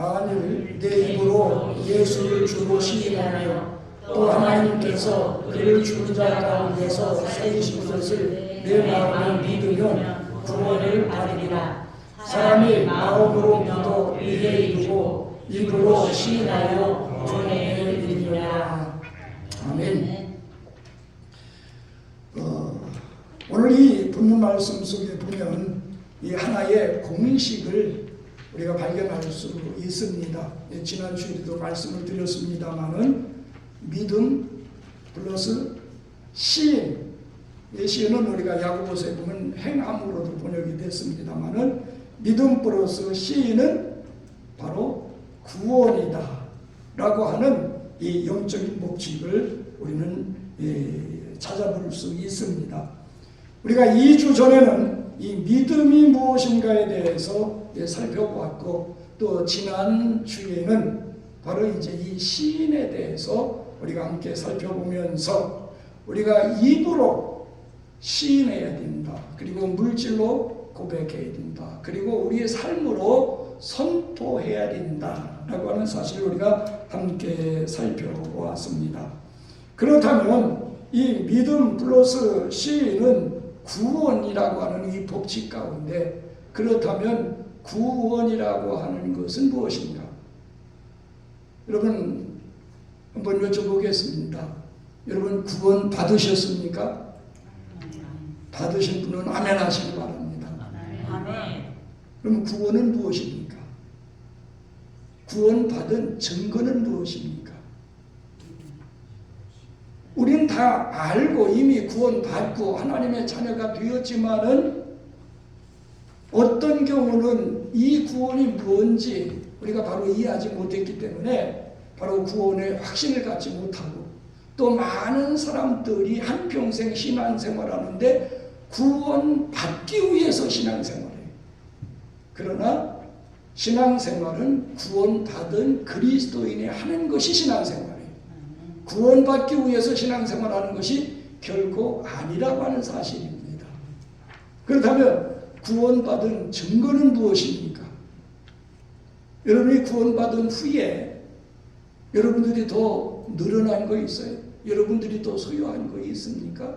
만일 내 입으로 예수를 주로 시인하며 또 하나님께서 그를 죽은 자 가운데서 살리신 것을 내 마음에 믿으면 구원을 받으리라. 사람이 마음으로 믿어 이에 이르고 입으로 시인하여 구원에 이르리라. 아멘. 오늘 이 본문 말씀 속에 보면 이 하나의 공식을 우리가 발견할 수 있습니다. 지난 주에도 말씀을 드렸습니다마는 믿음 플러스 시인. 시인은 우리가 야고보서에 보면 행함으로도 번역이 됐습니다마는 믿음 플러스 시인은 바로 구원이다 라고 하는 이 영적인 법칙을 우리는 찾아볼 수 있습니다. 우리가 2주 전에는 이 믿음이 무엇인가에 대해서 살펴보았고, 또 지난 주에는 바로 이제 이 시인에 대해서 우리가 함께 살펴보면서 우리가 입으로 시인해야 된다. 그리고 물질로 고백해야 된다. 그리고 우리의 삶으로 선포해야 된다. 라고 하는 사실을 우리가 함께 살펴보았습니다. 그렇다면 이 믿음 플러스 시인은 구원이라고 하는 이 법칙 가운데, 그렇다면 구원이라고 하는 것은 무엇인가? 여러분 한번 여쭤보겠습니다. 여러분 구원 받으셨습니까? 받으신 분은 아멘 하시기 바랍니다. 아멘. 그럼 구원은 무엇입니까? 구원받은 증거는 무엇입니까? 우리는 다 알고 이미 구원받고 하나님의 자녀가 되었지만은 어떤 경우는 이 구원이 뭔지 우리가 바로 이해하지 못했기 때문에 바로 구원의 확신을 갖지 못하고, 또 많은 사람들이 한평생 신앙생활하는데 구원받기 위해서 신앙생활해요. 그러나 신앙생활은 구원받은 그리스도인이 하는 것이 신앙생활이에요. 구원받기 위해서 신앙생활하는 것이 결코 아니라고 하는 사실입니다. 그렇다면 구원받은 증거는 무엇입니까? 여러분이 구원받은 후에 여러분들이 더 늘어난 거 있어요? 여러분들이 더 소유한 거 있습니까?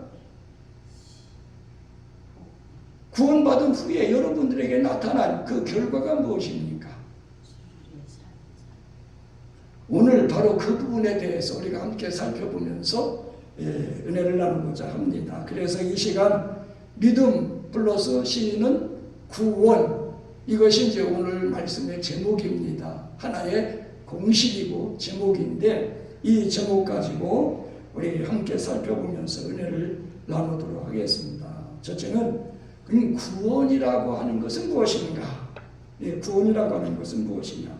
구원받은 후에 여러분들에게 나타난 그 결과가 무엇입니까? 오늘 바로 그 부분에 대해서 우리가 함께 살펴보면서 은혜를 나누고자 합니다. 그래서 이 시간 믿음 플러스 시인은 구원, 이것이 이제 오늘 말씀의 제목입니다. 하나의 공식이고 제목인데, 이 제목 가지고 우리 함께 살펴보면서 은혜를 나누도록 하겠습니다. 첫째는 그럼 구원이라고 하는 것은 무엇인가? 구원이라고 하는 것은 무엇이냐?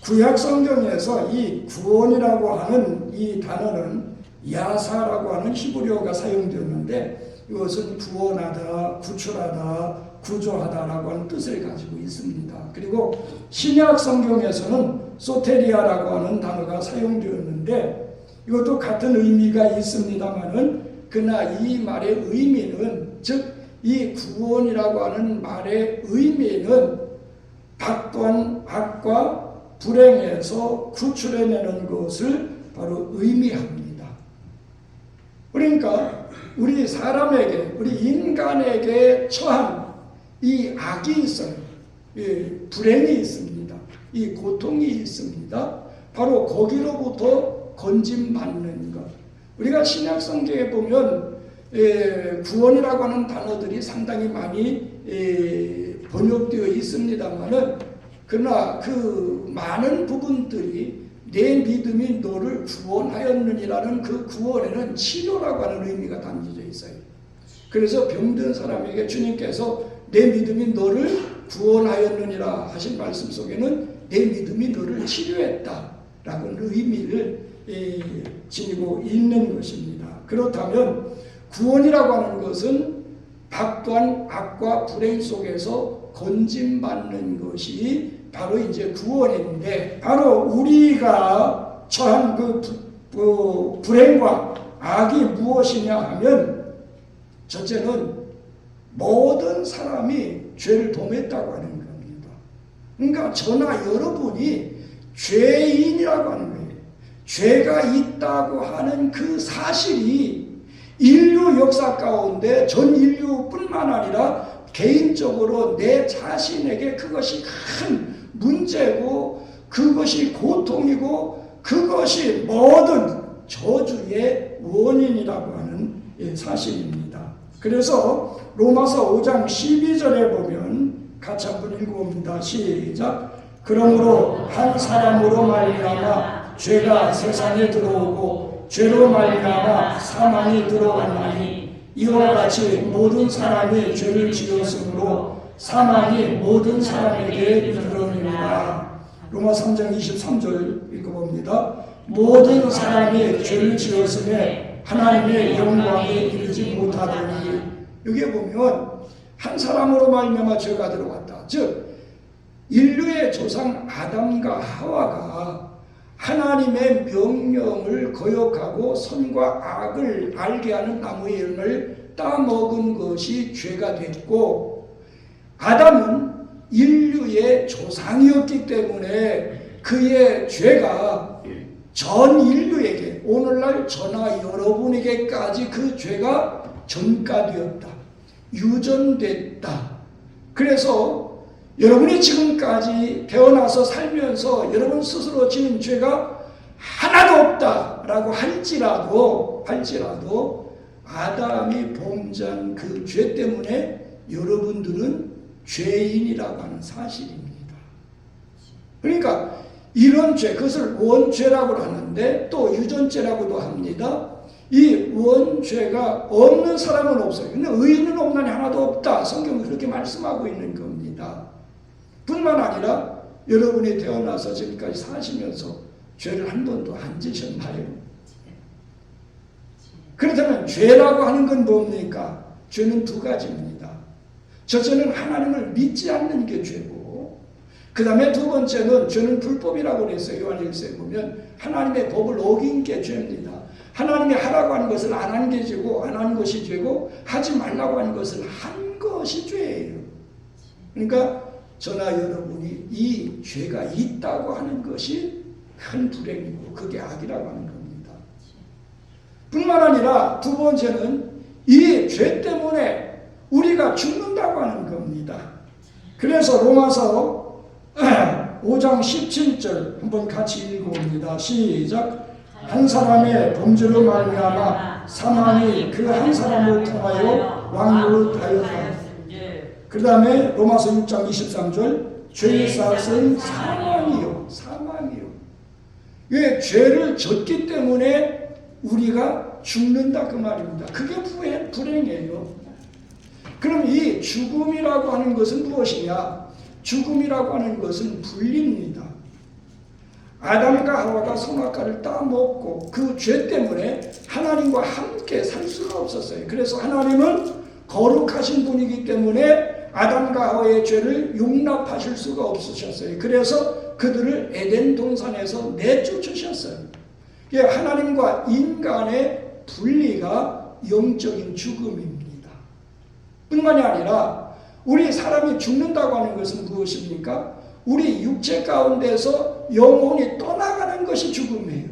구약 성경에서 이 구원이라고 하는 이 단어는 야사라고 하는 히브리어가 사용되었는데, 이것은 구원하다, 구출하다, 구조하다라고 하는 뜻을 가지고 있습니다. 그리고 신약 성경에서는 소테리아라고 하는 단어가 사용되었는데, 이것도 같은 의미가 있습니다만은 그러나 이 말의 의미는, 즉 이 구원이라고 하는 말의 의미는 받던 악과 불행에서 구출해내는 것을 바로 의미합니다. 그러니까 우리 사람에게, 우리 인간에게 처한 이 악이 있어요. 불행이 있습니다. 이 고통이 있습니다. 바로 거기로부터 건짐받는 것. 우리가 신약 성경에 보면 구원이라고 하는 단어들이 상당히 많이 번역되어 있습니다만은, 그러나 그 많은 부분들이 내 믿음이 너를 구원하였느니라는 그 구원에는 치료라고 하는 의미가 담겨져 있어요. 그래서 병든 사람에게 주님께서 내 믿음이 너를 구원하였느니라 하신 말씀 속에는 내 믿음이 너를 치료했다라는 의미를 지니고 있는 것입니다. 그렇다면 구원이라고 하는 것은 받던 악과 불행 속에서 건짐받는 것이 바로 이제 구원인데, 바로 우리가 처한 그 불행과 악이 무엇이냐 하면, 첫째는 모든 사람이 죄를 범했다고 하는 겁니다. 그러니까 저나 여러분이 죄인이라고 하는 거예요. 죄가 있다고 하는 그 사실이 인류 역사 가운데 전 인류뿐만 아니라 개인적으로 내 자신에게 그것이 큰 문제고, 그것이 고통이고, 그것이 모든 저주의 원인이라고 하는 사실입니다. 그래서 로마서 5장 12절에 보면 같이 한번 읽어봅니다. 시작. 그러므로 한 사람으로 말미암아 죄가 세상에 들어오고 죄로 말미암아 사망이 들어왔나니 이와 같이 모든 사람이 죄를 지었으므로 사망이 모든 사람에게 이르렀느니라. 로마 3장 23절 읽어봅니다. 모든 사람이 죄를 지었음에 하나님의 영광에 이르지 못하더니, 여기에 보면 한 사람으로 말미암아 죄가 들어왔다. 즉 인류의 조상 아담과 하와가 하나님의 명령을 거역하고 선과 악을 알게 하는 나무의 열매를 따먹은 것이 죄가 됐고, 아담은 인류의 조상이었기 때문에 그의 죄가 전 인류에게, 오늘날 저나 여러분에게까지 그 죄가 전가되었다, 유전됐다. 그래서 여러분이 지금까지 태어나서 살면서 여러분 스스로 지은 죄가 하나도 없다라고 할지라도 아담이 범죄한 그 죄 때문에 여러분들은 죄인이라고 하는 사실입니다. 그러니까 이런 죄, 그것을 원죄라고 하는데 또 유전죄라고도 합니다. 이 원죄가 없는 사람은 없어요. 근데 의인은 없나니 하나도 없다. 성경은 그렇게 말씀하고 있는 겁니다. 뿐만 아니라 여러분이 태어나서 지금까지 사시면서 죄를 한 번도 안 지셨나요? 그렇다면 죄라고 하는 건 뭡니까? 죄는 두 가지입니다. 첫째는 하나님을 믿지 않는 게 죄고, 그 다음에 두 번째는 죄는 불법이라고 그랬어요. 요한일서에 보면 하나님의 법을 어긴 게 죄입니다. 하나님이 하라고 하는 것을 안 한 게 죄고, 안 한 것이 죄고, 하지 말라고 하는 것을 한 것이 죄예요. 그러니까 저나 여러분이 이 죄가 있다고 하는 것이 큰 불행이고 그게 악이라고 하는 겁니다. 뿐만 아니라 두 번째는 이 죄 때문에 우리가 죽는다고 하는 겁니다. 그래서 로마서 5장 17절 한번 같이 읽어봅니다. 시작. 한 사람의 범죄로 말미암아 사망이 그 한 사람을 통하여 왕노릇하였다. 그 다음에 로마서 6장 23절 죄의 삭은 사망이요. 왜? 죄를 졌기 때문에 우리가 죽는다 그 말입니다. 그게 불행이에요. 그럼 이 죽음이라고 하는 것은 무엇이냐? 죽음이라고 하는 것은 분리입니다. 아담과 하와가 선악과를 따먹고 그 죄 때문에 하나님과 함께 살 수가 없었어요. 그래서 하나님은 거룩하신 분이기 때문에 아담과 하와의 죄를 용납하실 수가 없으셨어요. 그래서 그들을 에덴 동산에서 내쫓으셨어요. 하나님과 인간의 분리가 영적인 죽음입니다. 뿐만이 아니라 우리 사람이 죽는다고 하는 것은 무엇입니까? 우리 육체 가운데서 영혼이 떠나가는 것이 죽음이에요.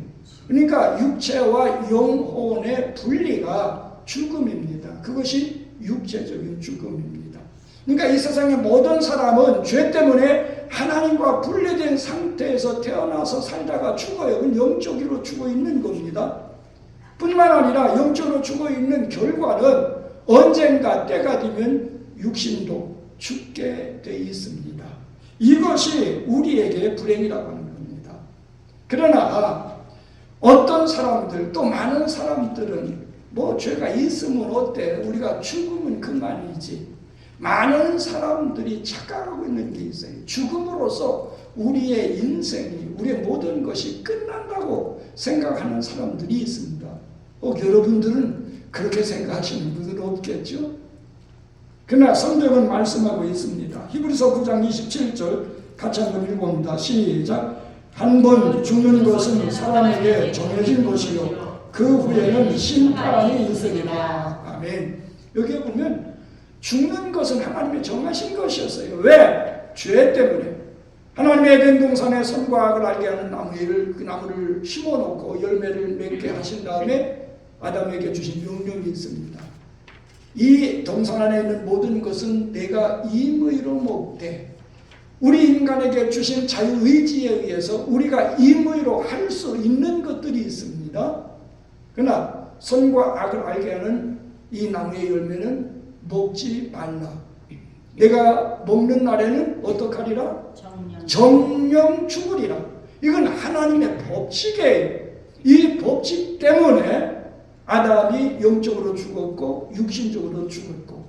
그러니까 육체와 영혼의 분리가 죽음입니다. 그것이 육체적인 죽음입니다. 그러니까 이 세상의 모든 사람은 죄 때문에 하나님과 분리된 상태에서 태어나서 살다가 죽어요. 그건 영적으로 죽어 있는 겁니다. 뿐만 아니라 영적으로 죽어 있는 결과는 언젠가 때가 되면 육신도 죽게 돼 있습니다. 이것이 우리에게 불행이라고 하는 겁니다. 그러나 어떤 사람들, 또 많은 사람들은 뭐 죄가 있으면 어때? 우리가 죽으면 그만이지. 많은 사람들이 착각하고 있는 게 있어요. 죽음으로써 우리의 인생이, 우리의 모든 것이 끝난다고 생각하는 사람들이 있습니다. 여러분들은 그렇게 생각하시는 분들은 없겠죠? 그러나 성경은 말씀하고 있습니다. 히브리서 9장 27절 같이 한번 읽어봅니다. 시작. 한 번 죽는 것은 사람에게 정해진 것이요 그 후에는 심판이 있으리라. 아멘. 여기에 보면 죽는 것은 하나님이 정하신 것이었어요. 왜? 죄 때문에. 하나님의 에덴 동산에 선과 악을 알게 하는 그 나무를 심어놓고 열매를 맺게 하신 다음에 아담에게 주신 명령이 있습니다. 이 동산 안에 있는 모든 것은 내가 임의로 먹되, 우리 인간에게 주신 자유의지에 의해서 우리가 임의로 할 수 있는 것들이 있습니다. 그러나 선과 악을 알게 하는 이 나무의 열매는 먹지 말라. 내가 먹는 날에는 어떡하리라? 정령 죽으리라. 이건 하나님의 법칙이에요. 이 법칙 때문에 아담이 영적으로 죽었고 육신적으로 죽었고,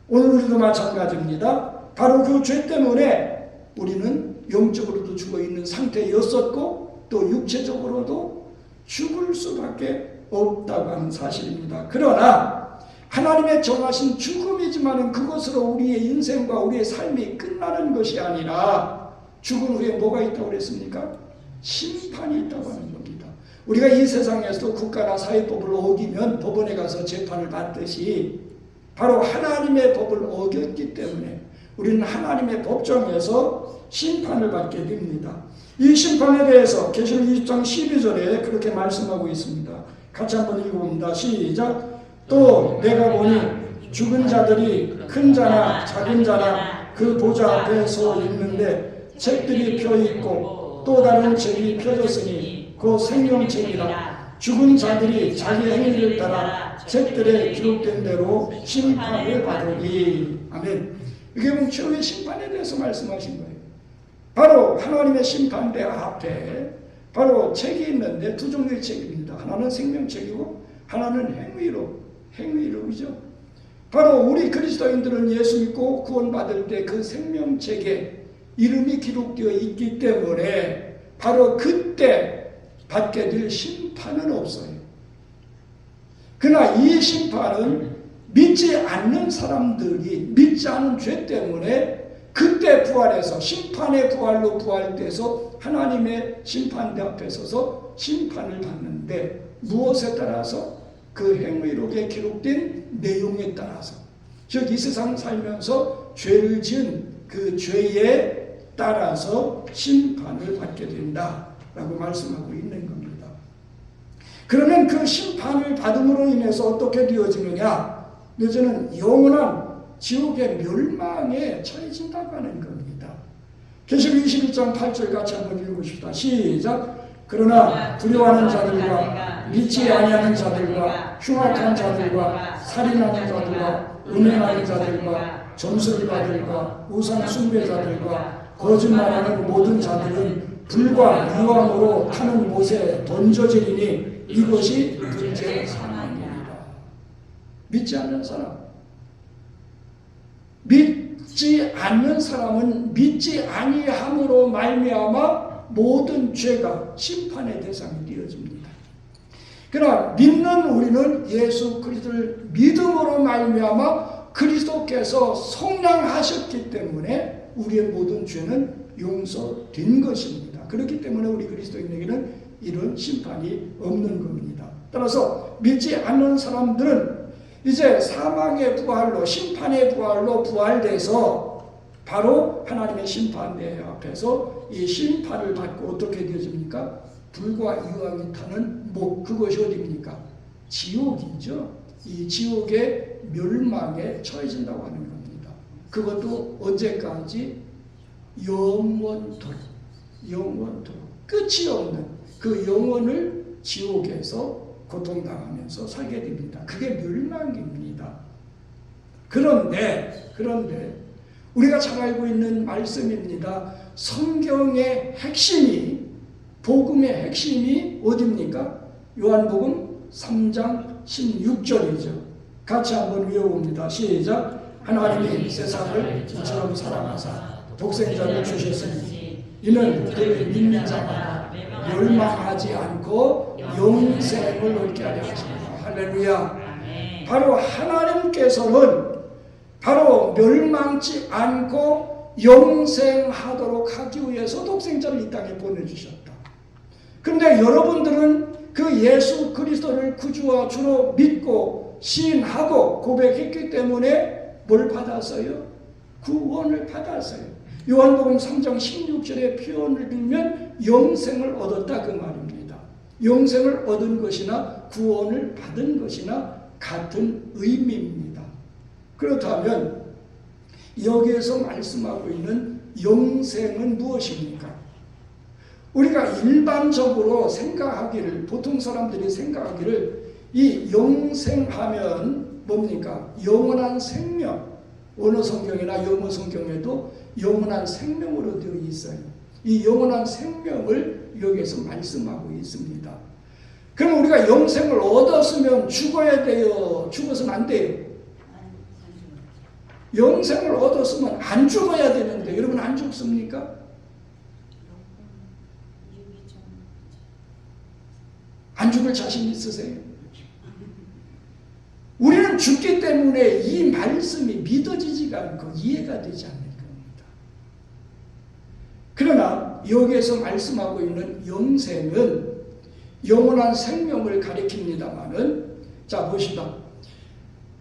오늘 우리도 마찬가지입니다. 바로 그 죄 때문에 우리는 영적으로도 죽어있는 상태였었고 또 육체적으로도 죽을 수밖에 없다고 하는 사실입니다. 그러나 하나님의 정하신 죽음이지만 그것으로 우리의 인생과 우리의 삶이 끝나는 것이 아니라 죽은 후에 뭐가 있다고 그랬습니까? 심판이 있다고 하는 겁니다. 우리가 이 세상에서도 국가나 사회법을 어기면 법원에 가서 재판을 받듯이 바로 하나님의 법을 어겼기 때문에 우리는 하나님의 법정에서 심판을 받게 됩니다. 이 심판에 대해서 계시록 20장 12절에 그렇게 말씀하고 있습니다. 같이 한번 읽어봅니다. 시작. 또 내가 보니 죽은 자들이 큰 자나 작은 자나 그 보좌 앞에 서 있는데 책들이 펴있고 또 다른 책이 펴졌으니 그 생명책이라. 죽은 자들이 자기 행위를 따라 책들에 기록된 대로 심판을 받으리. 아멘. 이게 보면 최후의 심판에 대해서 말씀하신 거예요. 바로 하나님의 심판대 앞에 바로 책이 있는데 두 종류의 책입니다. 하나는 생명책이고 하나는 행위록이죠. 바로 우리 그리스도인들은 예수 믿고 구원받을 때 그 생명책에 이름이 기록되어 있기 때문에 바로 그때 받게 될 심판은 없어요. 그러나 이 심판은 믿지 않는 사람들이 믿지 않은 죄 때문에 그때 부활해서 심판의 부활로 부활돼서 하나님의 심판대 앞에 서서 심판을 받는데, 무엇에 따라서? 그 행위록에 기록된 내용에 따라서, 즉 이 세상 살면서 죄를 지은 그 죄에 따라서 심판을 받게 된다라고 말씀하고 있는 겁니다. 그러면 그 심판을 받음으로 인해서 어떻게 되어지느냐? 저는 영원한 지옥의 멸망에 처해진다고 하는 겁니다. 계시록 21장 8절 같이 한번 읽으십시다. 시작. 그러나 두려워하는 자들과 믿지 아니하는 자들과 흉악한 자들과 살인하는 자들과 음행하는 자들과 점술가들과 우상 숭배자들과 거짓말하는 모든 자들은 불과 유황으로 타는 못에 던져지리니 이것이 둘째 사망이니라. 믿지 않는 사람, 믿지 않는 사람은 믿지 아니함으로 말미암아 모든 죄가 심판의 대상이 되어집니다. 그러나 믿는 우리는 예수 그리스도를 믿음으로 말미암아 그리스도께서 속량하셨기 때문에 우리의 모든 죄는 용서된 것입니다. 그렇기 때문에 우리 그리스도인에게는 이런 심판이 없는 겁니다. 따라서 믿지 않는 사람들은 이제 사망의 부활로, 심판의 부활로 부활돼서 바로 하나님의 심판대 앞에서 이 심판을 받고 어떻게 되어집니까? 불과 유황이 타는 목, 그것이 어디입니까? 지옥이죠. 이 지옥의 멸망에 처해진다고 하는 겁니다. 그것도 언제까지? 영원토록, 끝이 없는 그 영원을 지옥에서 고통당하면서 살게 됩니다. 그게 멸망입니다. 그런데 우리가 잘 알고 있는 말씀입니다. 성경의 핵심이, 복음의 핵심이 어디입니까? 요한복음 3장 16절이죠. 같이 한번 외워봅니다. 시작. 하나님이 세상을 이처럼 사랑하사 독생자를 주셨으니 이는 그를 믿는 자마다 멸망하지 않고 영생을 얻게 하려 하십니다. 할렐루야. 바로 하나님께서는 바로 멸망치 않고 영생하도록 하기 위해서 독생자를 이 땅에 보내주셨다. 그런데 여러분들은 그 예수 그리스도를 구주와 주로 믿고 시인하고 고백했기 때문에 뭘 받았어요? 구원을 받았어요. 요한복음 3장 16절의 표현을 들면 영생을 얻었다 그 말입니다. 영생을 얻은 것이나 구원을 받은 것이나 같은 의미입니다. 그렇다면 여기에서 말씀하고 있는 영생은 무엇입니까? 우리가 일반적으로 생각하기를, 보통 사람들이 생각하기를 이 영생하면 뭡니까? 영원한 생명. 원어 성경이나 영어 성경에도 영원한 생명으로 되어 있어요. 이 영원한 생명을 여기에서 말씀하고 있습니다. 그럼 우리가 영생을 얻었으면 죽어야 돼요? 죽어서는 안 돼요? 영생을 얻었으면 안 죽어야 되는데 여러분 안 죽습니까? 안 죽을 자신 있으세요? 우리는 죽기 때문에 이 말씀이 믿어지지가 않고 이해가 되지 않는 겁니다. 그러나 여기에서 말씀하고 있는 영생은 영원한 생명을 가리킵니다마는, 자 보시다.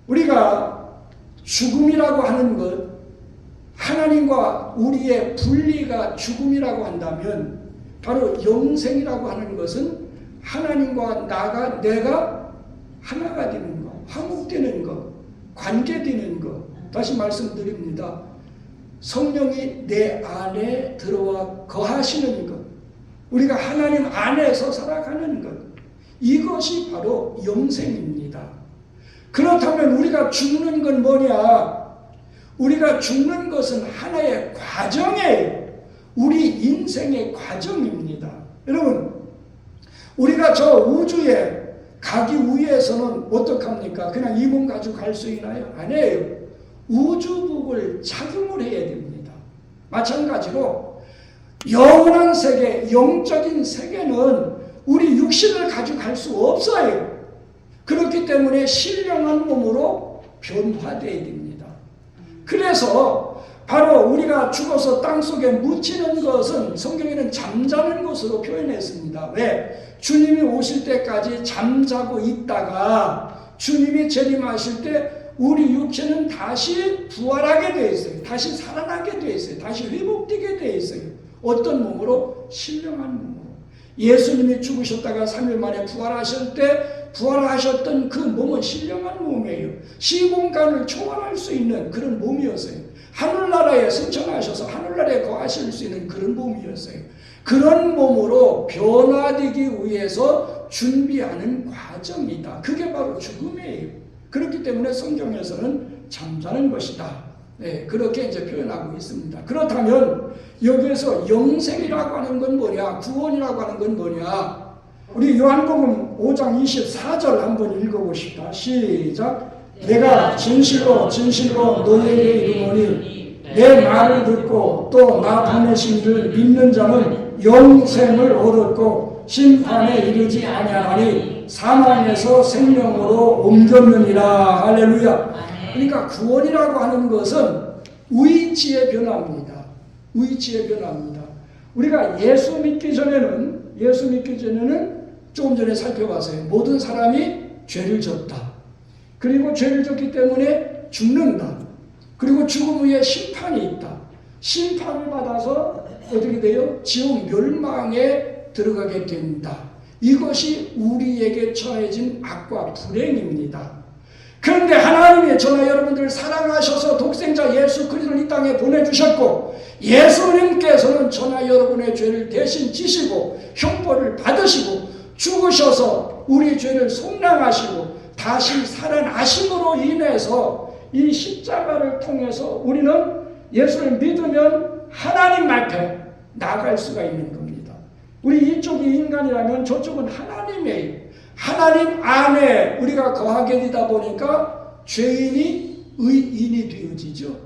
우리가 죽음이라고 하는 것, 하나님과 우리의 분리가 죽음이라고 한다면 바로 영생이라고 하는 것은 하나님과 내가 하나가 되는 것, 화목되는 것, 관계되는 것. 다시 말씀드립니다. 성령이 내 안에 들어와 거하시는 것, 우리가 하나님 안에서 살아가는 것, 이것이 바로 영생입니다. 그렇다면 우리가 죽는 건 뭐냐? 우리가 죽는 것은 하나의 과정이에요. 우리 인생의 과정입니다. 여러분, 우리가 저 우주에 가기 위해서는 어떡합니까? 그냥 이 몸 가지고 갈 수 있나요? 아니에요. 우주복을 착용을 해야 됩니다. 마찬가지로 영원한 세계, 영적인 세계는 우리 육신을 가지고 갈 수 없어요. 그렇기 때문에 신령한 몸으로 변화되어야 됩니다. 그래서 바로 우리가 죽어서 땅속에 묻히는 것은 성경에는 잠자는 것으로 표현했습니다. 왜? 주님이 오실 때까지 잠자고 있다가 주님이 재림하실 때 우리 육체는 다시 부활하게 되어 있어요. 다시 살아나게 되어 있어요. 다시 회복되게 되어 있어요. 어떤 몸으로? 신령한 몸으로. 예수님이 죽으셨다가 3일 만에 부활하실 때 부활하셨던 그 몸은 신령한 몸이에요. 시공간을 초월할 수 있는 그런 몸이었어요. 하늘나라에 승천하셔서 하늘나라에 거하실 수 있는 그런 몸이었어요. 그런 몸으로 변화되기 위해서 준비하는 과정이다. 그게 바로 죽음이에요. 그렇기 때문에 성경에서는 잠자는 것이다. 네, 그렇게 이제 표현하고 있습니다. 그렇다면 여기에서 영생이라고 하는 건 뭐냐? 구원이라고 하는 건 뭐냐? 우리 요한복음 5장 24절 한번 읽어보십시다. 시작. 내가 진실로 진실로 너희에게 이르노니 내 말을 듣고 또 나 보내신 이를 믿는 자는 영생을 얻었고 심판에 이르지 아니하나니 사망에서 생명으로 옮겼느니라. 할렐루야. 그러니까 구원이라고 하는 것은 위치의 변화입니다. 위치의 변화입니다. 우리가 예수 믿기 전에는 조금 전에 살펴봤어요. 모든 사람이 죄를 졌다. 그리고 죄를 졌기 때문에 죽는다. 그리고 죽음 후에 심판이 있다. 심판을 받아서 어떻게 돼요? 지옥 멸망에 들어가게 된다. 이것이 우리에게 처해진 악과 불행입니다. 그런데 하나님이 저와 여러분들을 사랑하셔서 독생자 예수 그리스도를 이 땅에 보내주셨고 예수님께서는 저와 여러분의 죄를 대신 지시고 형벌을 받으시고 죽으셔서 우리 죄를 속량하시고 다시 살아나심으로 인해서 이 십자가를 통해서 우리는 예수를 믿으면 하나님 앞에 나갈 수가 있는 겁니다. 우리 이쪽이 인간이라면 저쪽은 하나님이에요. 하나님 안에 우리가 거하게 되다 보니까 죄인이 의인이 되어지죠.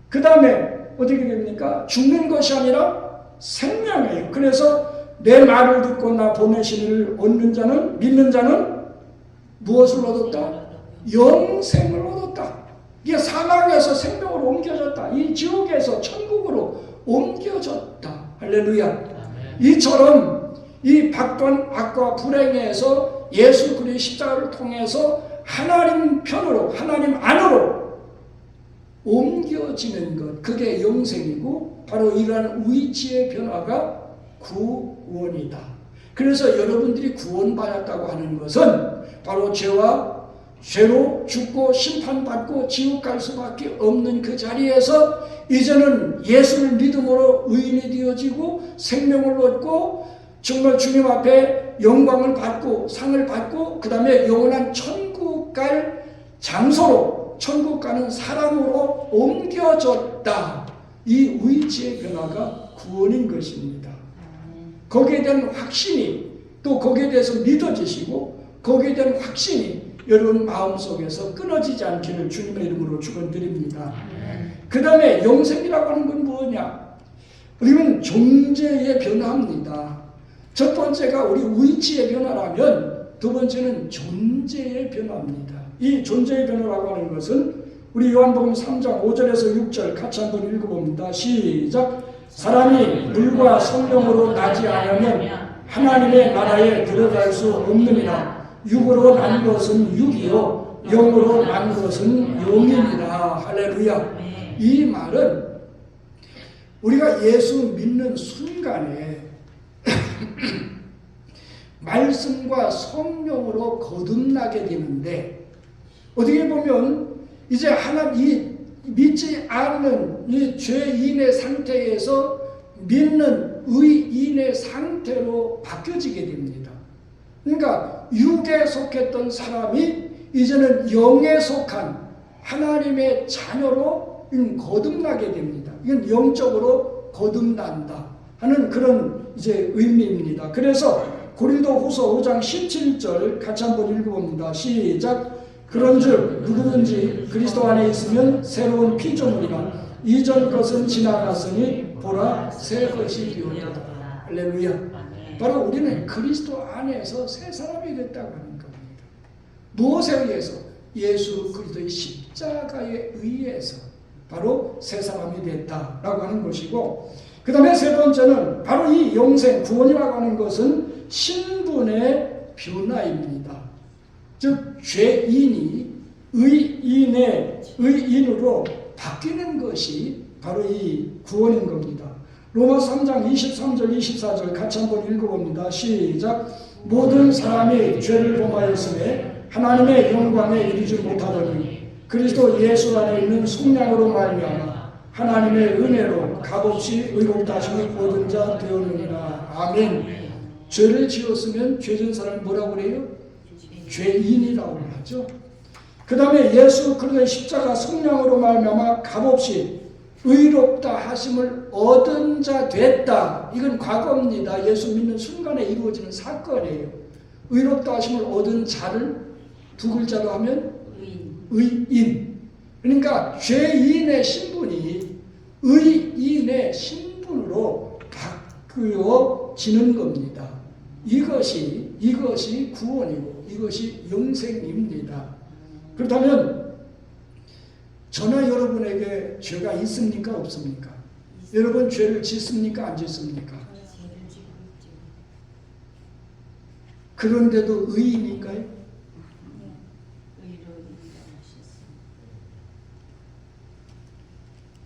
그 다음에 어떻게 됩니까? 죽는 것이 아니라 생명이에요. 그래서 내 말을 듣고 나 보내신 이를 얻는 자는, 믿는 자는 무엇을 얻었다? 영생을 얻었다. 이게 사망에서 생명으로 옮겨졌다. 이 지옥에서 천국으로 옮겨졌다. 할렐루야. 이처럼 이 받던 악과 불행에서 예수 그리스도의 십자가를 통해서 하나님 편으로, 하나님 안으로 옮겨지는 것, 그게 영생이고 바로 이러한 위치의 변화가 구원이다. 그래서 여러분들이 구원받았다고 하는 것은 바로 죄로 죽고 심판받고 지옥 갈 수밖에 없는 그 자리에서 이제는 예수를 믿음으로 의인이 되어지고 생명을 얻고 정말 주님 앞에 영광을 받고 상을 받고 그 다음에 영원한 천국 갈 장소로 천국 가는 사람으로 옮겨졌다. 이 위치의 변화가 구원인 것입니다. 거기에 대한 확신이 또 거기에 대해서 믿어지시고 거기에 대한 확신이 여러분 마음속에서 끊어지지 않기를 주님의 이름으로 축원드립니다. 그 다음에 영생이라고 하는 건 뭐냐? 우리는 존재의 변화입니다. 첫 번째가 우리 위치의 변화라면 두 번째는 존재의 변화입니다. 이 존재의 변화라고 하는 것은 우리 요한복음 3장 5절에서 6절 같이 한번 읽어봅니다. 시작. 사람이 물과 성령으로 나지 않으면 하나님의 나라에 들어갈 수 없느니라. 육으로 난 것은 육이요 영으로 난 것은 영이니라. 할렐루야. 이 말은 우리가 예수 믿는 순간에 말씀과 성령으로 거듭나게 되는데 어떻게 보면 이제 이 믿지 않는 이 죄인의 상태에서 믿는 의인의 상태로 바뀌어지게 됩니다. 그러니까 육에 속했던 사람이 이제는 영에 속한 하나님의 자녀로 거듭나게 됩니다. 이건 영적으로 거듭난다 하는 그런 이제 의미입니다. 그래서 고린도후서 5장 17절 같이 한번 읽어봅니다. 시작. 그런즉 누구든지 그리스도 안에 있으면 새로운 피조물이라. 이전 것은 지나갔으니 보라 새 것이 되었다. 할렐루야. 바로 우리는 그리스도 안에서 새 사람이 됐다고 하는 겁니다. 무엇에 의해서? 예수 그리스도의 십자가에 의해서 바로 새 사람이 됐다라고 하는 것이고, 그 다음에 세 번째는 바로 이 영생 구원이라고 하는 것은 신분의 변화입니다. 즉 죄인이 의인으로 바뀌는 것이 바로 이 구원인 겁니다. 로마서 3장 23절 24절 같이 한번 읽어봅니다. 시작. 모든 사람이 죄를 범하였음에 하나님의 영광에 이르지 못하더니 그리스도 예수 안에 있는 속량으로 말미암아 하나님의 은혜로 값없이 의롭다 하심을 얻은 자 되었느니라. 아멘. 죄를 지었으면 죄진 사람을 뭐라고 그래요? 죄인이라고 하죠. 그 다음에 예수 그리스도의 십자가 속량으로 말미암아 값없이 의롭다 하심을 얻은 자 됐다. 이건 과거입니다. 예수 믿는 순간에 이루어지는 사건이에요. 의롭다 하심을 얻은 자를 두 글자로 하면 의인. 그러니까 죄인의 신분이 의인의 신분으로 바뀌어지는 겁니다. 이것이 구원이고 이것이 영생입니다. 그렇다면 저나 여러분에게 죄가 있습니까? 없습니까? 여러분 죄를 짓습니까? 안 짓습니까? 그런데도 의인인가요?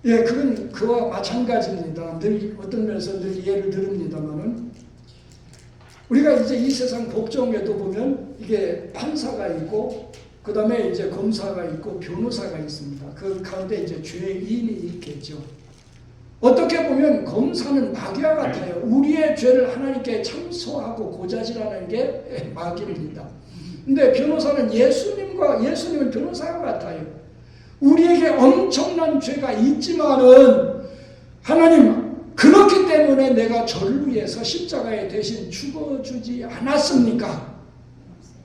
예, 그건 그와 마찬가지입니다. 늘 어떤 면에서 늘 예를 들읍니다만은 우리가 이제 이 세상 법정에도 보면 이게 판사가 있고 그 다음에 이제 검사가 있고 변호사가 있습니다. 그 가운데 이제 죄인이 있겠죠. 어떻게 보면 검사는 마귀와 같아요. 우리의 죄를 하나님께 참소하고 고자질하는 게 마귀입니다. 근데 변호사는 예수님은 변호사와 같아요. 우리에게 엄청난 죄가 있지만은 하나님 그렇기 때문에 내가 저를 위해서 십자가에 대신 죽어주지 않았습니까?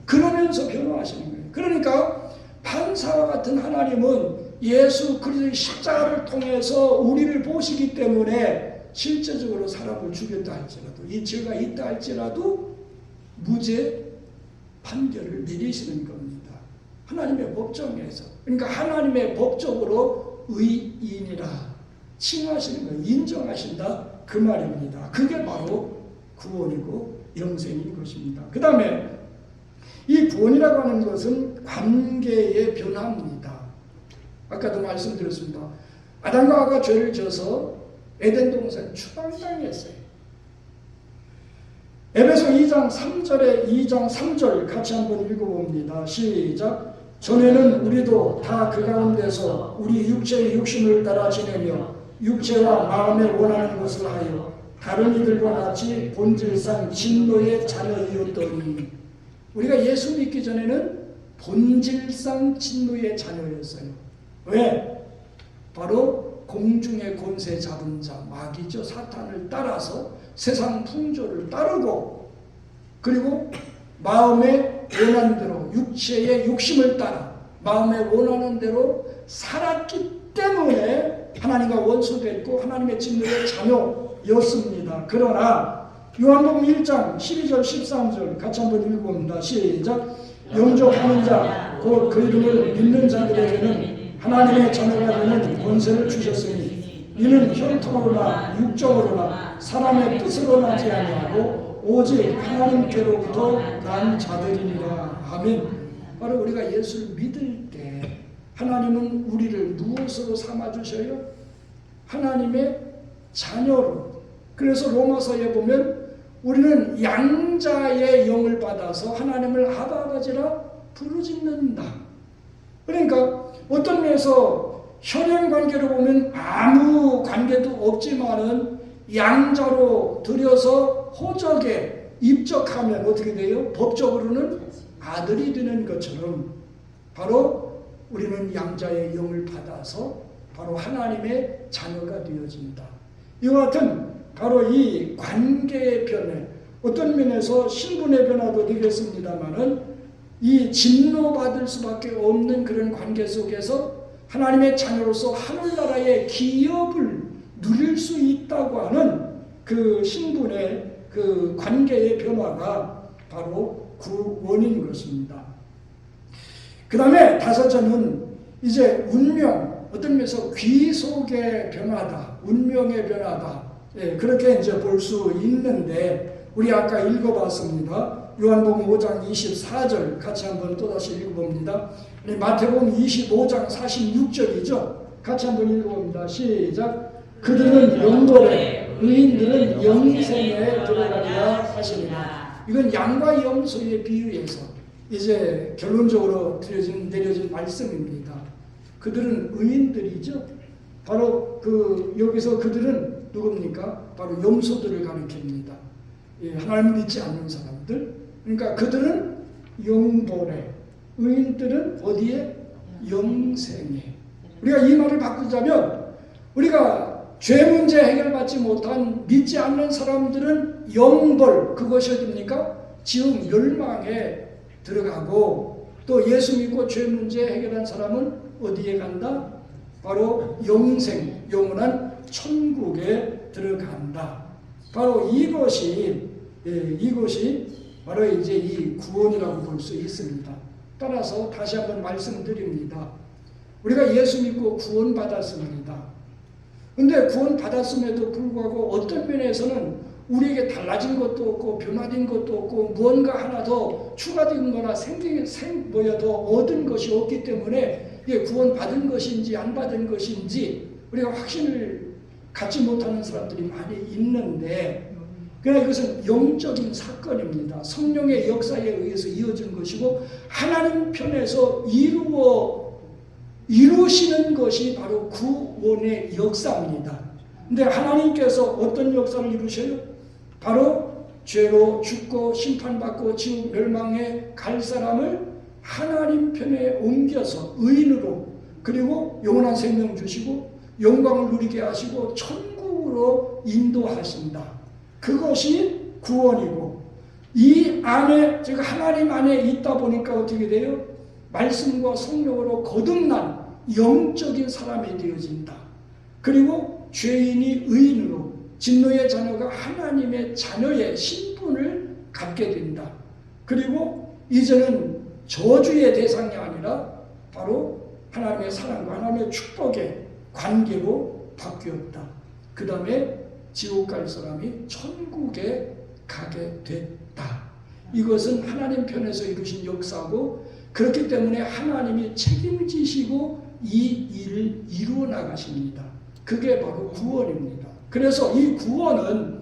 그러면서 변호하시는 거예요. 그러니까 판사와 같은 하나님은 예수 그리스도의 십자가를 통해서 우리를 보시기 때문에 실제적으로 사람을 죽였다 할지라도 이 죄가 있다 할지라도 무죄 판결을 내리시는 겁니다. 하나님의 법정에서. 그러니까 하나님의 법적으로 의인이라 칭하시는 거예요. 인정하신다 그 말입니다. 그게 바로 구원이고 영생인 것입니다. 그 다음에 이 구원이라고 하는 것은 관계의 변화입니다. 아까도 말씀드렸습니다. 아담과 하와가 죄를 져서 에덴 동산 추방당했어요. 에베소 2장 3절 같이 한번 읽어봅니다. 시작. 전에는 우리도 다 그 가운데서 우리 육체의 욕심을 따라 지내며 육체와 마음에 원하는 것을 하여 다른 이들과 같이 본질상 진노의 자녀이었더니, 우리가 예수 믿기 전에는 본질상 진노의 자녀였어요. 왜? 바로 공중의 권세 잡은 자 마귀죠. 사탄을 따라서 세상 풍조를 따르고, 그리고 마음에 원하는 대로 육체의 욕심을 따라 마음에 원하는 대로 살았기 때문에 하나님과 원수됐고 하나님의 진노의 자녀였습니다. 그러나 요한복음 1장 12절 13절 같이 한번 읽어봅니다. 시작. 영접하는 자 곧 그 이름을 믿는 자들에게는 하나님의 자녀가 되는 권세를 주셨으니 이는 혈통으로나 육정으로나 사람의 뜻으로 나지 아니하고 오직 하나님께로부터 난 자들이니라. 아멘. 바로 우리가 예수를 믿을 때 하나님은 우리를 무엇으로 삼아주셔요? 하나님의 자녀로. 그래서 로마서에 보면 우리는 양자의 영을 받아서 하나님을 아바 아버지라 부르짖는다. 그러니까 어떤 면에서 혈연 관계로 보면 아무 관계도 없지만은 양자로 들여서 호적에 입적하면 어떻게 돼요? 법적으로는 아들이 되는 것처럼 바로 우리는 양자의 영을 받아서 바로 하나님의 자녀가 되어진다. 이와 같은 바로 이 관계의 변화, 어떤 면에서 신분의 변화도 되겠습니다만은 이 진노받을 수밖에 없는 그런 관계 속에서 하나님의 자녀로서 하늘나라의 기업을 누릴 수 있다고 하는 그 신분의 그 관계의 변화가 바로 구원인 것입니다. 그 다음에 다섯째는 이제 운명, 어떤 면에서 귀속의 변화다, 운명의 변화다. 예, 그렇게 이제 볼 수 있는데, 우리 아까 읽어봤습니다. 요한복음 5장 24절 같이 한번 또다시 읽어봅니다. 마태복음 25장 46절이죠. 같이 한번 읽어봅니다. 시작. 그들은 영돌에 의인들은 영생에 들어가리라 하시니라. 이건 양과 염소의 비유에서 이제 결론적으로 내려진 말씀입니다. 그들은 의인들이죠. 바로 여기서 그들은 누굽니까? 바로 염소들을 가리킵니다. 예, 하나님 믿지 않는 사람들. 그러니까 그들은 영돌에, 의인들은 어디에? 영생에. 우리가 이 말을 바꾸자면, 우리가 죄 문제 해결받지 못한 믿지 않는 사람들은 영벌, 그것이 어딥니까? 지옥 멸망에 들어가고, 또 예수 믿고 죄 문제 해결한 사람은 어디에 간다? 바로 영생, 영원한 천국에 들어간다. 바로 이것이 바로 이제 이 구원이라고 볼 수 있습니다. 따라서 다시 한번 말씀드립니다. 우리가 예수 믿고 구원받았습니다. 근데 구원받았음에도 불구하고 어떤 면에서는 우리에게 달라진 것도 없고 변화된 것도 없고 무언가 하나 더 추가된 거나 더 얻은 것이 없기 때문에 이게 구원받은 것인지 안 받은 것인지 우리가 확신을 갖지 못하는 사람들이 많이 있는데, 그러나 이것은 영적인 사건입니다. 성령의 역사에 의해서 이어진 것이고 하나님 편에서 이루시는 것이 바로 구원의 역사입니다. 근데 하나님께서 어떤 역사를 이루셔요? 바로 죄로 죽고 심판받고 지옥 멸망에 갈 사람을 하나님 편에 옮겨서 의인으로, 그리고 영원한 생명 주시고 영광을 누리게 하시고 천국으로 인도하신다. 그것이 구원이고, 이 안에, 즉 하나님 안에 있다 보니까 어떻게 돼요? 말씀과 성령으로 거듭난 영적인 사람이 되어진다. 그리고 죄인이 의인으로, 진노의 자녀가 하나님의 자녀의 신분을 갖게 된다. 그리고 이제는 저주의 대상이 아니라 바로 하나님의 사랑과 하나님의 축복의 관계로 바뀌었다. 그 다음에 지옥 갈 사람이 천국에 가게 됐다. 이것은 하나님 편에서 이루신 역사고, 그렇기 때문에 하나님이 책임지시고 이 일을 이루어 나가십니다. 그게 바로 구원입니다. 그래서 이 구원은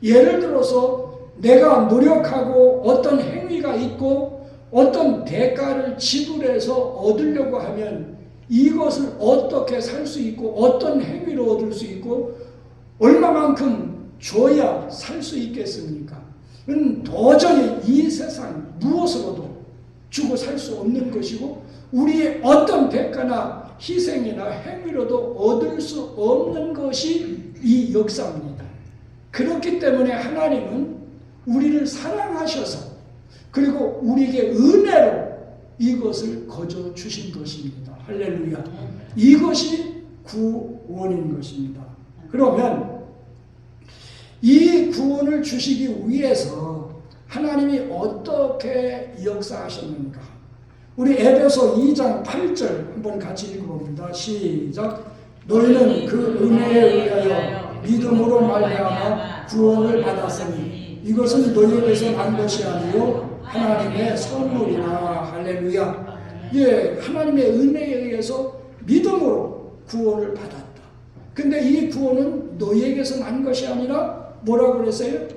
예를 들어서 내가 노력하고 어떤 행위가 있고 어떤 대가를 지불해서 얻으려고 하면 이것을 어떻게 살 수 있고 어떤 행위로 얻을 수 있고 얼마만큼 줘야 살 수 있겠습니까? 도저히 이 세상 무엇으로도 주고 살 수 없는 것이고 우리의 어떤 대가나 희생이나 행위로도 얻을 수 없는 것이 이 역사입니다. 그렇기 때문에 하나님은 우리를 사랑하셔서 그리고 우리에게 은혜로 이것을 거저 주신 것입니다. 할렐루야. 이것이 구원인 것입니다. 그러면 이 구원을 주시기 위해서 하나님이 어떻게 역사하셨는가? 우리 에베소 2장 8절 한번 같이 읽어봅니다. 시작. 너희는 그 은혜에 의하여 믿음으로 말미암아 구원을 받았으니 이것은 너희에게서 난 것이 아니요 하나님의 선물이라. 할렐루야. 예, 하나님의 은혜에 의해서 믿음으로 구원을 받았다. 근데 이 구원은 너희에게서 난 것이 아니라 뭐라고 그랬어요?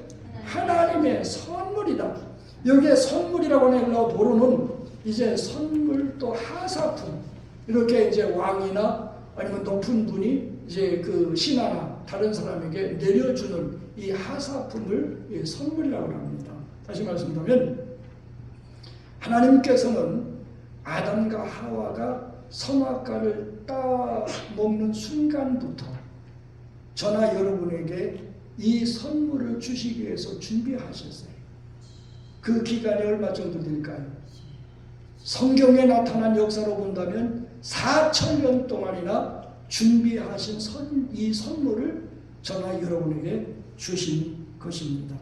하나님의 선물이다. 여기에 선물이라고 하는 헬라어 도로는 이제 선물 또 하사품, 이렇게 이제 왕이나 아니면 높은 분이 이제 그 신하나 다른 사람에게 내려주는 이 하사품을 선물이라고 합니다. 다시 말씀드리면 하나님께서는 아담과 하와가 선악과를 따 먹는 순간부터 저나 여러분에게 이 선물을 주시기 위해서 준비하셨어요. 그 기간이 얼마 정도 될까요? 성경에 나타난 역사로 본다면 4,000년 동안이나 준비하신 이 선물을 저나 여러분에게 주신 것입니다.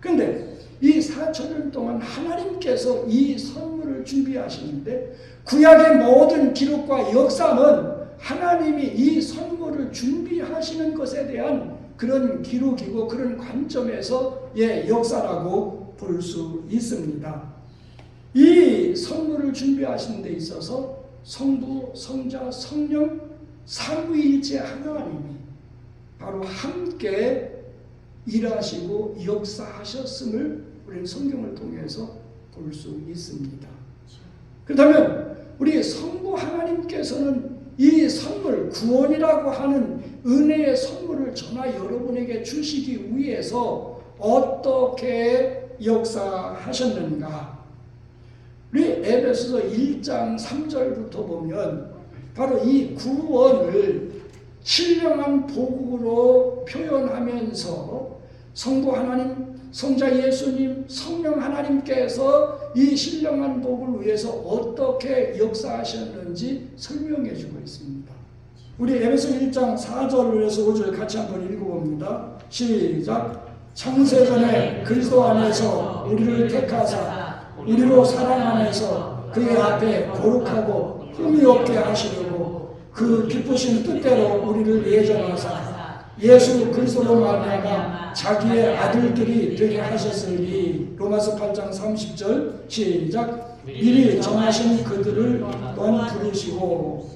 그런데 이 4,000년 동안 하나님께서 이 선물을 준비하시는데 구약의 모든 기록과 역사는 하나님이 이 선물을 준비하시는 것에 대한 그런 기록이고 그런 관점에서 역사라고 볼 수 있습니다. 이 선물을 준비하시는 데 있어서 성부, 성자, 성령 삼위일체 하나님이 바로 함께 일하시고 역사하셨음을 우리는 성경을 통해서 볼 수 있습니다. 그렇다면 우리 성부 하나님께서는 이 선물, 구원이라고 하는 은혜의 선물을 저나 여러분에게 주시기 위해서 어떻게 역사하셨는가? 우리 에베소서 1장 3절부터 보면 바로 이 구원을 신령한 복으로 표현하면서 성부 하나님, 성자 예수님, 성령 하나님께서 이 신령한 복을 위해서 어떻게 역사하셨는지 설명해 주고 있습니다. 우리 에베소 1장 4절에서 5절 같이 한번 읽어봅니다. 시작. 창세전에 그리스도 안에서 우리를 택하사 우리로 사랑 안에서 그의 앞에 거룩하고 흠이 없게 하시려고 그 기쁘신 뜻대로 우리를 예정하사 예수 그리스도로 말미암아 자기의 아들들이 되게 하셨으니. 로마서 8장 30절 시작. 미리 정하신 그들을 또한 부르시고.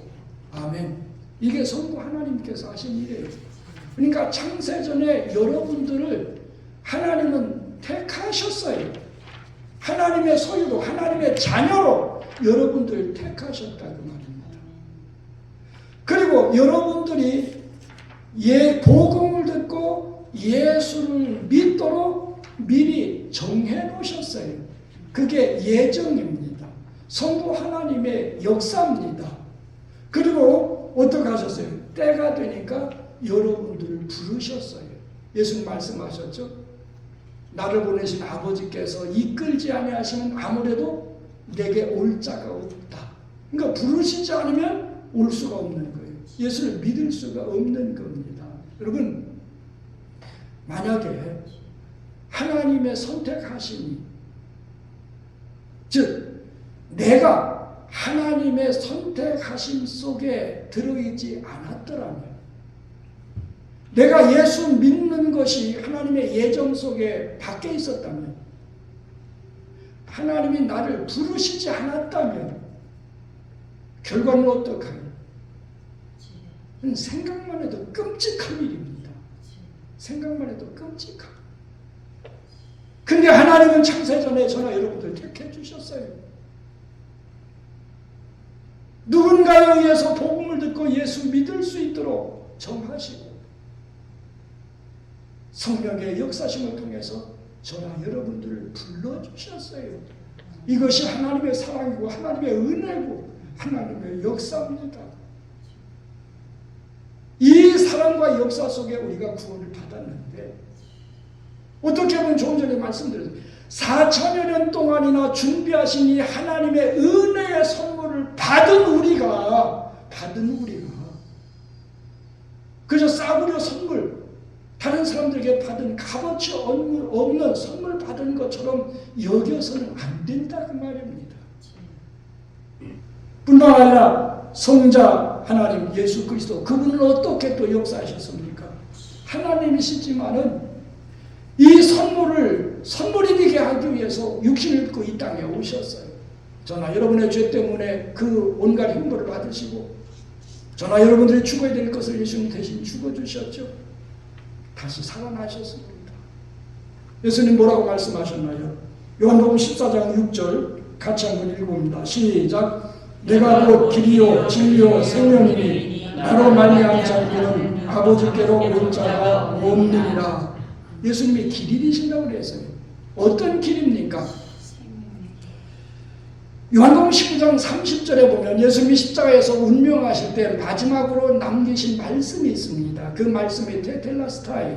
아멘. 이게 성부 하나님께서 하신 일이에요. 그러니까 창세전에 여러분들을 하나님은 택하셨어요. 하나님의 소유로, 하나님의 자녀로 여러분들을 택하셨다는 말입니다. 그리고 여러분들이 복음을 듣고 예수를 믿도록 미리 정해 놓으셨어요. 그게 예정입니다. 성부 하나님의 역사입니다. 그리고 어떻게 하셨어요? 때가 되니까 여러분들을 부르셨어요. 예수님 말씀하셨죠? 나를 보내신 아버지께서 이끌지 아니하시면 아무래도 내게 올 자가 없다. 그러니까 부르시지 않으면 올 수가 없는 거예요. 예수를 믿을 수가 없는 겁니다. 여러분, 만약에 하나님의 선택하심이, 즉 내가 하나님의 선택하심 속에 들어있지 않았더라면, 내가 예수 믿는 것이 하나님의 예정 속에 밖에 있었다면, 하나님이 나를 부르시지 않았다면 결과는 어떡하요? 생각만 해도 끔찍한 일입니다. 생각만 해도 끔찍한. 근데 하나님은 창세전에 저나 여러분들 택해 주셨어요. 누군가에 의해서 복음을 듣고 예수 믿을 수 있도록 정하시고 성령의 역사심을 통해서 저나 여러분들을 불러주셨어요. 이것이 하나님의 사랑이고 하나님의 은혜고 하나님의 역사입니다. 이 사랑과 역사 속에 우리가 구원을 받았는데 어떻게 보면 조금 전에 말씀드렸습니다. 4천여 년 동안이나 준비하신 이 하나님의 은혜의 선물을 받은 우리가 그저 싸구려 선물, 다른 사람들에게 받은 값어치 없는 선물 받은 것처럼 여겨서는 안 된다 그 말입니다. 뿐만 아니라 성자 하나님 예수 그리스도, 그분은 어떻게 또 역사하셨습니까? 하나님이시지만은 이 선물이 되게 하기 위해서 육신을 입고 이 땅에 오셨어요. 저나 여러분의 죄 때문에 그 온갖 형벌을 받으시고 저나 여러분들이 죽어야 될 것을 예수님 대신 죽어주셨죠. 다시 살아나셨습니다. 예수님 뭐라고 말씀하셨나요? 요한복음 14장 6절 같이 한번 읽어봅니다. 시작. 내가 곧 길이요 진리요 생명이니 나로 말미암은 자에게는 아버지께로 올 자가 없느니라. 예수님이 길이 되신다고 그랬어요. 어떤 길입니까? 요한복음 19장 30절에 보면 예수님이 십자가에서 운명하실 때 마지막으로 남기신 말씀이 있습니다. 그 말씀이 테텔레스타이,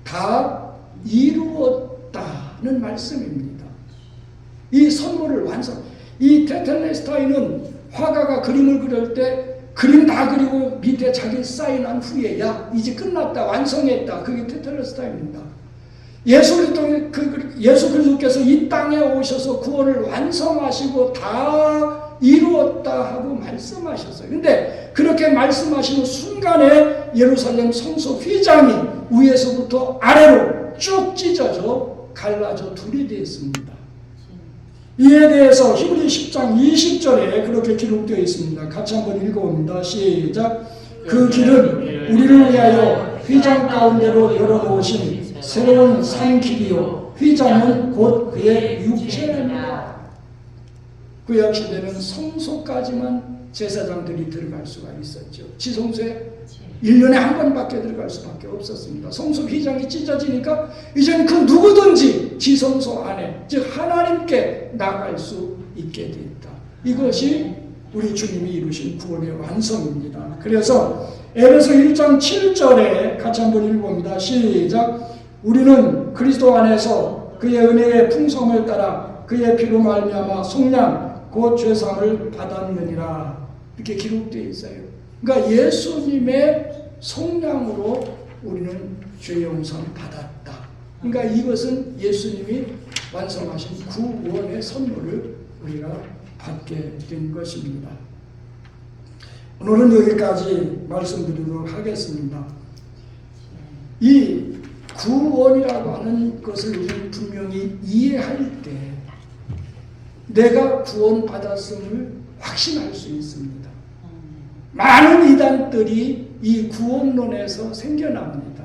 다 이루었다는 말씀입니다. 이 선물을 완성. 이 테텔레스타이는 화가가 그림을 그릴 때 그림 다 그리고 밑에 자기 사인한 후에 야 이제 끝났다 완성했다, 그게 테텔레스타이입니다. 예수 그리스도께서 이 땅에 오셔서 구원을 완성하시고 다 이루었다 하고 말씀하셨어요. 근데 그렇게 말씀하시는 순간에 예루살렘 성소 휘장이 위에서부터 아래로 쭉 찢어져 갈라져 둘이 되었습니다. 이에 대해서 히브리 10장 20절에 그렇게 기록되어 있습니다. 같이 한번 읽어봅니다. 시작. 그 길은 우리를 위하여 휘장 가운데로 열어놓으신 새로운 산길이요 휘장은 곧 그의 육체입니다. 구약 시대는 성소까지만 제사장들이 들어갈 수가 있었죠. 지성소에 1년에 한 번밖에 들어갈 수밖에 없었습니다. 성소 휘장이 찢어지니까 이제는 그 누구든지 지성소 안에, 즉 하나님께 나갈 수 있게 됐다. 이것이 우리 주님이 이루신 구원의 완성입니다. 그래서 에베소 1장 7절에 같이 한번 읽어봅니다. 시작. 우리는 그리스도 안에서 그의 은혜의 풍성을 따라 그의 피로 말미암아 속량 곧 죄사함을 받았느니라. 이렇게 기록되어 있어요. 그러니까 예수님의 속량으로 우리는 죄 용서를 받았다. 그러니까 이것은 예수님이 완성하신 구원의 선물을 우리가 받게 된 것입니다. 오늘은 여기까지 말씀드리도록 하겠습니다. 이 구원이라고 하는 것을 우리는 분명히 이해할 때 내가 구원받았음을 확신할 수 있습니다. 많은 이단들이 이 구원론에서 생겨납니다.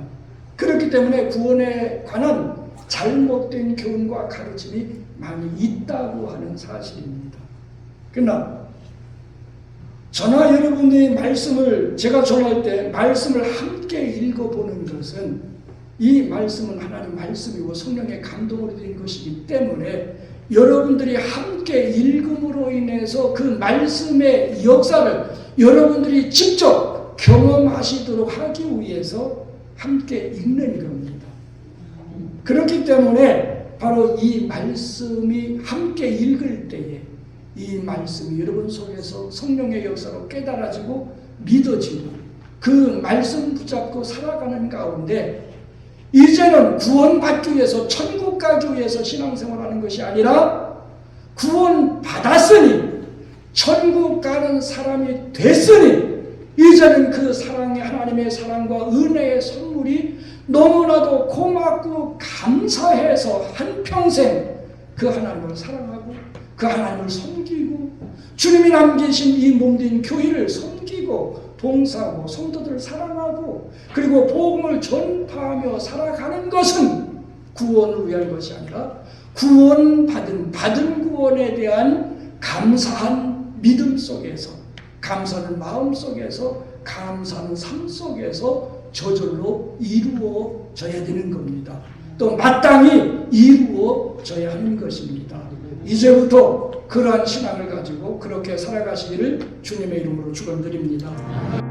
그렇기 때문에 구원에 관한 잘못된 교훈과 가르침이 많이 있다고 하는 사실입니다. 그러나 저나 여러분의 말씀을 제가 전할 때 말씀을 함께 읽어보는 것은 이 말씀은 하나님 말씀이고 성령의 감동으로 된 것이기 때문에 여러분들이 함께 읽음으로 인해서 그 말씀의 역사를 여러분들이 직접 경험하시도록 하기 위해서 함께 읽는 겁니다. 그렇기 때문에 바로 이 말씀이 함께 읽을 때에 이 말씀이 여러분 속에서 성령의 역사로 깨달아지고 믿어지고 그 말씀 붙잡고 살아가는 가운데 이제는 구원받기 위해서 천국 가기 위해서 신앙생활하는 것이 아니라 구원받았으니 천국 가는 사람이 됐으니 이제는 그 사랑의 하나님의 사랑과 은혜의 선물이 너무나도 고맙고 감사해서 한평생 그 하나님을 사랑하고 그 하나님을 섬기고 주님이 남기신 이 몸된 교회를 섬기고 봉사하고 성도들을 사랑하고 그리고 복음을 전파하며 살아가는 것은 구원을 위한 것이 아니라 받은 구원에 대한 감사한 믿음 속에서, 감사하는 마음 속에서, 감사하는 삶 속에서 저절로 이루어져야 되는 겁니다. 또 마땅히 이루어져야 하는 것입니다. 이제부터 그러한 신앙을 가지고 그렇게 살아가시기를 주님의 이름으로 축원드립니다.